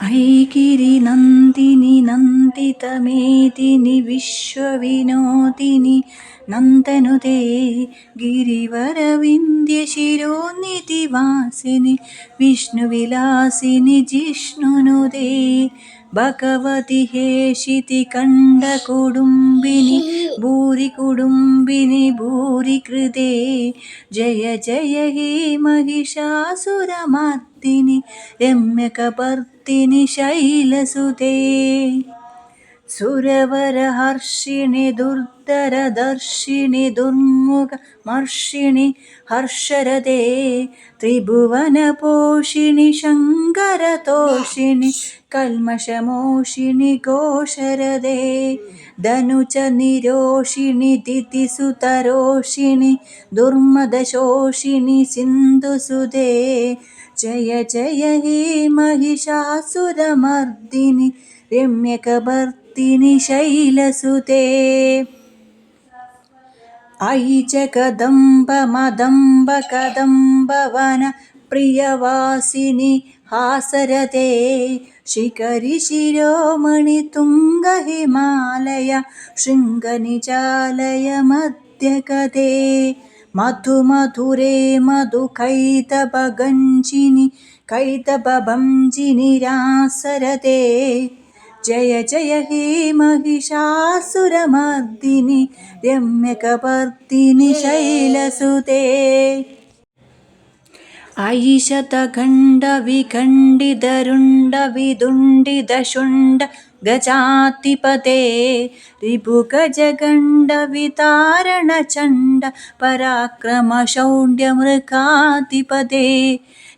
ऐगिरि नन्दिनि नन्दितमेदिनि विश्वविनोदिनि नन्दनुते गिरिवरविन्द्यशिरोनिधिवासिनि विष्णुविलासिनि जिष्णुनुते भगवति हेशिति कण्डकुडुम्बिनि भूरि कुडुम्बिनि भूरि कृते जय जय हे महिषासुरमर्दिनि रम्यकपर्दिनि शैलसुते सुरवरहर्षिणि दुर्धरदर्शिनि दुर्मुखमर्षिणि हर्षरते त्रिभुवनपोषिणि शङ्करतोषिणि कल्मषमोषिणि घोषरते धनुज निरोषिणि दितिसुतरोषिणि दुर्मदशोषिणि सिन्धुसुते जय जय हे महिषासुरमर्दिनि रम्यकपर्दिनि शैलसुते अयि जगदम्ब मदम्ब कदम्बवन प्रियवासिनि हासरते शिखरि शिरोमणि तुङ्ग हिमालय शृङ्गनिचालय मध्यगते मधु मधुरे मधु कैतभगञ्जिनि कैतभभञ्जिनि रासरते जय जय हे महिषासुरमर्दिनि रम्यकपर्दिनि शैलसुते अयि शतखण्डविखण्डितरुण्डविदुण्डितशुण्ड गजाधिपते रिपुगजगण्डवितारणचण्ड पराक्रमशौण्ड्यमृगाधिपते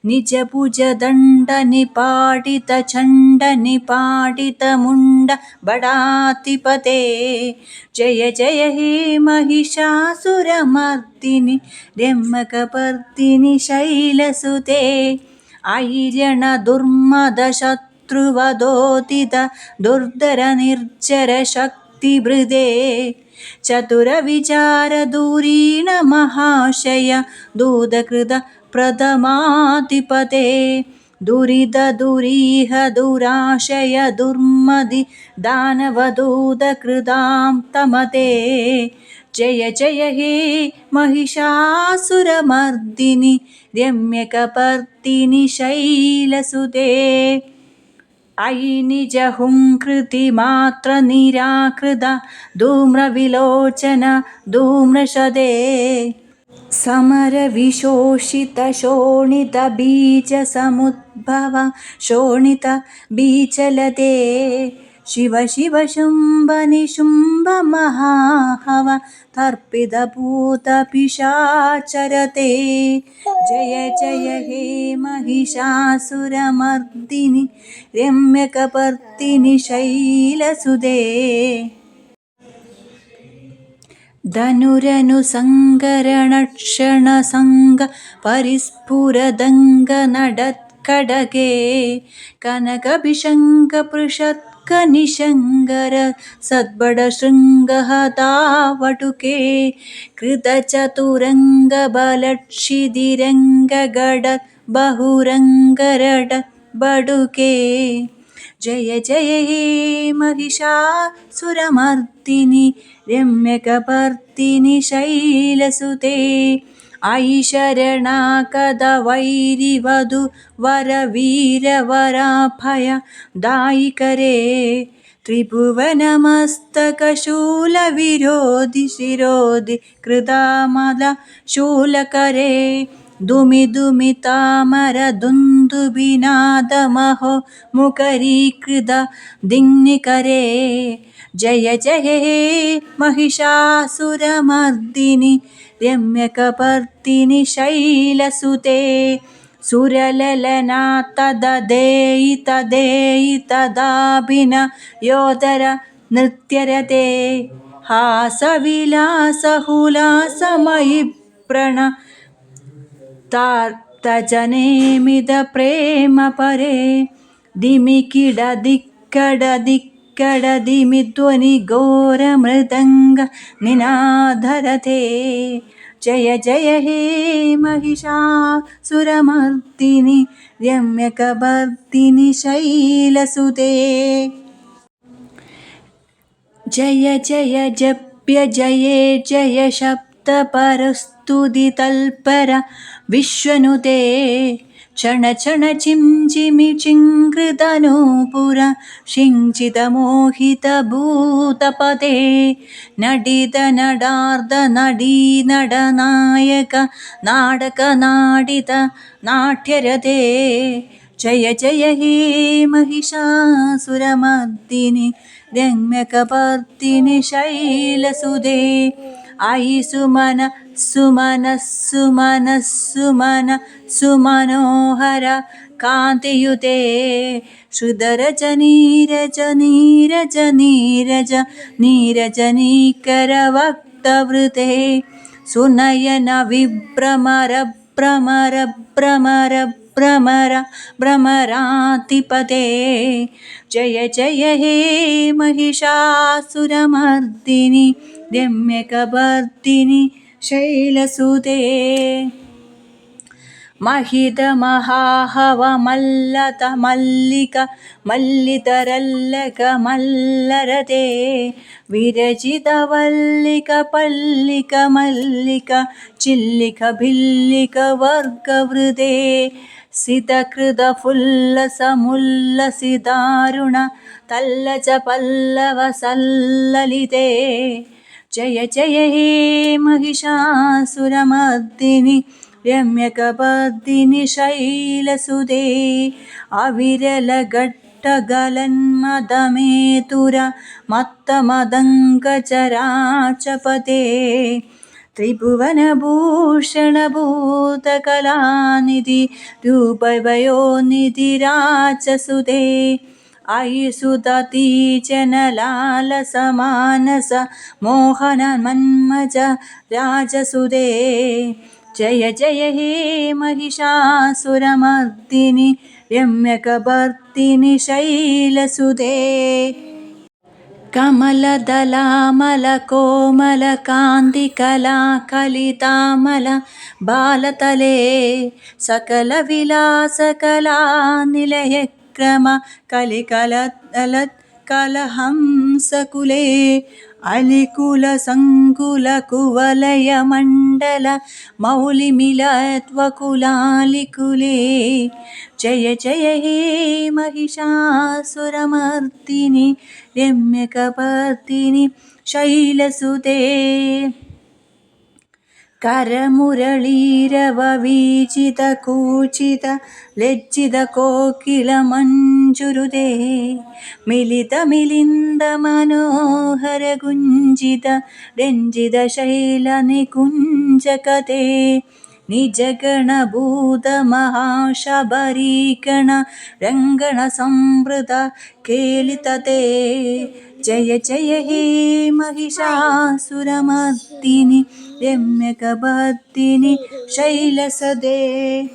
निजभुजदण्डनिपाटितचण्डनिपाटितमुण्ड बडाधिपते जय जय हे महिषासुरमर्दिनि रम्यकपर्दिनि शैलसुते ऐरणदुर्मदशत्रुवदोदित दुर्धर निर्जर शक्तिभृदे चतुरविचारधुरीण महाशय दूतकृत प्रथमाधिपते दुरिद दुरीह दुराशय दुर्मदि दानवदूतकृतां तमते जय जय हे महिषासुरमर्दिनि रम्यकपर्दिनि शैलसुते अयि निजहुङ्कृतिमात्रनिराकृत धूम्रविलोचन धूम्रशदे समरविशोषितशोणितबीजसमुद्भव शोणितबीजलते शिव शिव शुम्भ निशुम्भ महाहव तर्पितभूतपिशाचरते जय जय हे महिषासुरमर्दिनि रम्यकपर्दिनि शैलसुते धनुरनुसङ्गरणक्षणसङ्ग परिस्फुरदङ्गनडत्कडगे कनकभिषङ्गपृषत्कनिशङ्गर सद्बडशृङ्गहतावटुके कृतचतुरङ्गबलक्षिदिरङ्गगडत् बहुरङ्गरडत् बडुके जय जय हे महिषासुरमर्दिनि रम्यकपर्दिनि शैलसुते अयि शरणागतवैरिवधू वरवीरवराभय दायिकरे त्रिभुवनमस्तकशूलविरोधि शिरोधि कृतामल शूलकरे दुमि दुमि तामर दुन्दुभिनादमहो मुखरीकृत दिङ्निकरे जय जय हे महिषासुरमर्दिनि रम्यकपर्दिनि शैलसुते सुरललना तददेयि तदेयि तदाभिन योदर नृत्यरते हासविलासहुलासमयि प्रण तजनेमिद प्रेम परे दिमिकिड दिक्कड दिक्कड दिमिध्वनि घोर मृदंग निनादरते जय जय हे महिषासुरमर्दिनि രമ്യകവർത്തിനി ശൈലസുതേ. ജയ ജയ ജപ്യ ജയേ ജയ ശബ്ദപരസ്തുതി തൽപര വിശ്വനുതേ. ചണ ചണ ചിം ചിമി ചിങ്കൃതനൂപുര ശിഞ്ചിതമോഹിത ഭൂതപദേ. നടിത നടാർദ നടീ നടനായക നാടക നാടിത നാട്യരതേ. ജയ ജയ ഹേ महिषासुरमर्दिनि രമ്യകവർത്തിനി ശൈലസുതേ. ആയി സുമന സുമന സുമന സുമന സുമനോഹര കാന്തിയുതേ. ശ്രുതരജ നീരജ നീരജ നീരജ നീരജനീകര വക്തവൃതേ. സുനയന വിഭ്രമര ഭ്രമര ഭ്രമര ഭ്രമര ഭ്രമരാധിപതേ. ജയ ജയ ഹേ महिषासुरमर्दिनि രമ്യകവർത്തിനി ശൈലസുതേ. महित महाहव मल्लत मल्लिक मल्लितरल्लक मल्लरते. विरचित वल्लिक पल्लिक मल्लिक चिल्लिक भिल्लिक वर्गवृते. सितकृत फुल्लसमुल्लसितारुण तल्लज पल्लव सल्ललिते. जय जय हे महिषासुरमर्दिनि രമ്യകവർത്തിനി ശൈലസുതേ. അവിരലഘട്ടഗലന്മദമേതുര മത്തമദംഗചരാചപതേ. ത്രിഭുവനഭൂഷണഭൂതകലാനിധി രൂപവയോനിധി രാജസുതേ. അയി സുതീജനലാലസമാനസ മോഹന മന്മജ രാജസുതേ. ജയ ജയ ഹേ महिषासुरमर्दिनि രമ്യകവർത്തിനി ശൈലസുതേ. കമലദലാമല കോമല കാന്തി കലാ കലിതാമല ബാലതലേ. സകല വിലാസ കലാ നിലയക്രമ കലികലത് കലഹംസകുലേ. അലികുല സങ്കുല കുവലയ മണ്ഡല മൗലിമിലത്വകുലാലികുലേ. ജയ ജയ ഹേ महिषासुरमर्दिनि രമ്യകവർത്തിനി ശൈലസുതേ. കരമുരളീരവ വീചിത കൂചിത ലജ്ജിത കോകില മഞ്ജുരുതേ. മിലിത മിലിന്ദ മനോഹര കുഞ്ചിത രഞ്ജിത ശൈല നികുഞ്ചകതേ. നിജഗണഭൂത മഹാശബരീഗണ രംഗണ സംവൃത കേലിതതേ. ജയ ജയ ഹേ महिषासुरमर्दिनि രമ്യകവർത്തിനി ശൈലസുതേ.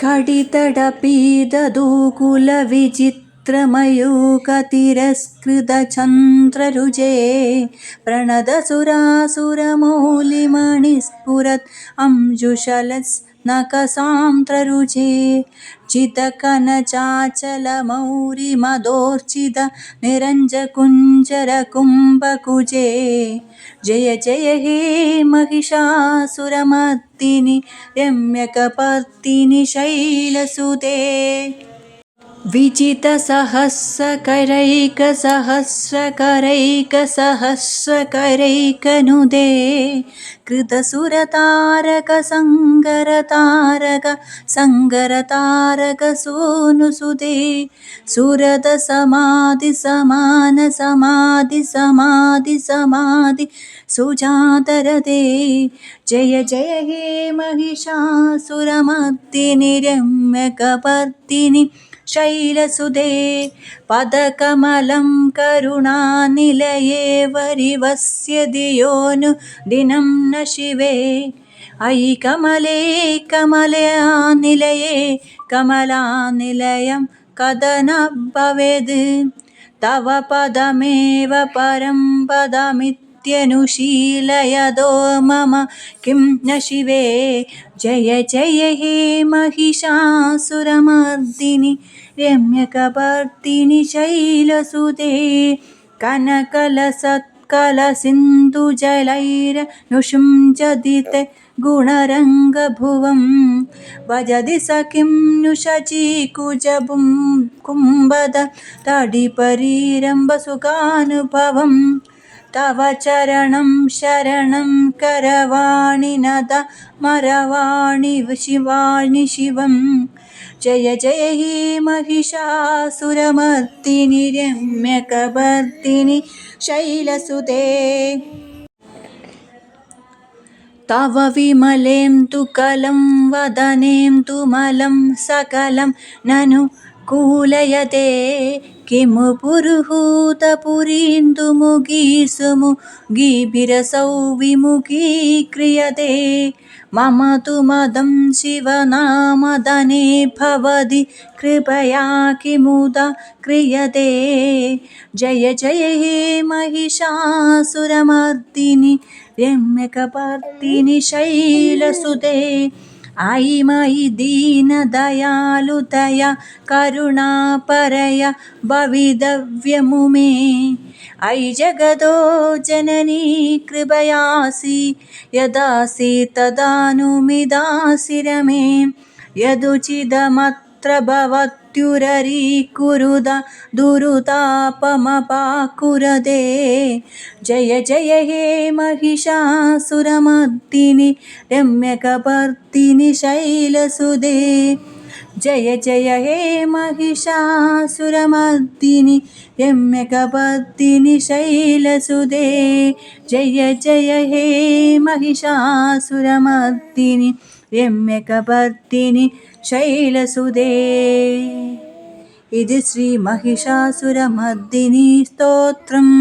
കടിതടപീതദൂകുല വിചിത്രമയൂഖതിരസ്കൃത ചന്ദ്രരുചേ. പ്രണതസുരാസുരമൗലിമണിസ്ഫുരത് അംജുഷലസ്നഖസാന്ദ്രരുചേ. ചിതകനചാചല മൗരിമദോർച്ചിത നിരഞ്ജകുഞ്ജര കുംഭകുജേ. ജയ ജയ ഹേ महिषासुरमर्दिनि രമ്യകവർത്തിനി ശൈലസുതേ. വിജിത സഹസ്രകരൈക സഹസ്രകരൈക സഹസ്രകരൈകനുദേ. കൃതസുരതാരക സങ്കരതാരക സങ്കരതാരക സോനുസുതേ. സുരത സമാധി സമാന സമാധി സമാധി സമാധി സുജാതരതേ. ജയ ജയ ഹേ महिषासुरमर्दिनि രമ്യകവർത്തിനി ശൈലസുതേ. പദകമലം കരുണാനിലയേ വരിവസ്യതി യോനു ദിനം ന ശിവേ. അയി കമലേ കമലാനിലയേ കമലാനിലയം കഥന ഭവേത്. തവ പദമേവ പരം പദമിത്ഥ नित्यनुशीलयदो मम किं न शिवे। जय जय हे महिषासुरमर्दिनि रम्यकपर्दिनि शैलसुते कनकलसत्कलसिन्धुजलैर्नुषुञ्जदिते गुणरङ्गभुवं भजति स किं नु शचीकुजबुं कुम्भद ताडिपरीरम्भसुखानुभवं तव चरणं शरणं करवाणि नद मरवाणि शिवाणि शिवं। जय जय हे महिषासुरमर्दिनि रम्यकपर्दिनि शैलसुते तव विमलें तु कलं वदनें तु मलं सकलं ननु कूलयते किमु पुरुहूतपुरीन्दुमुगीसुमुगीभिरसौ विमुखीक्रियते मम तु मदं शिवनामदने भवति कृपया किमुदा क्रियते। जय जय हे महिषासुरमर्दिनि रम्यकपर्दिनि शैलसुते आई मयि दीनदयालुतया करुणापरया भवितव्यमु मे। अयि जगतो जननी कृपयासि यदासि तदानुमिदासि रमे यदुचितमत्र भवत्युररीकुरुदा दुरुतापमपाकुरते। जय जय हे महिषासुरमर्दिनि रम्यकपर्दिनि शैलसुते जय जय हे महिषासुरमर्दिनि रम्यकपर्दिनि शैलसुते जय जय हे महिषासुरमर्दिनि रम्यकपर्दिनि शैलसुते। ഇത് ശ്രീ महिषासुरमर्दिनि स्तोत्रम्।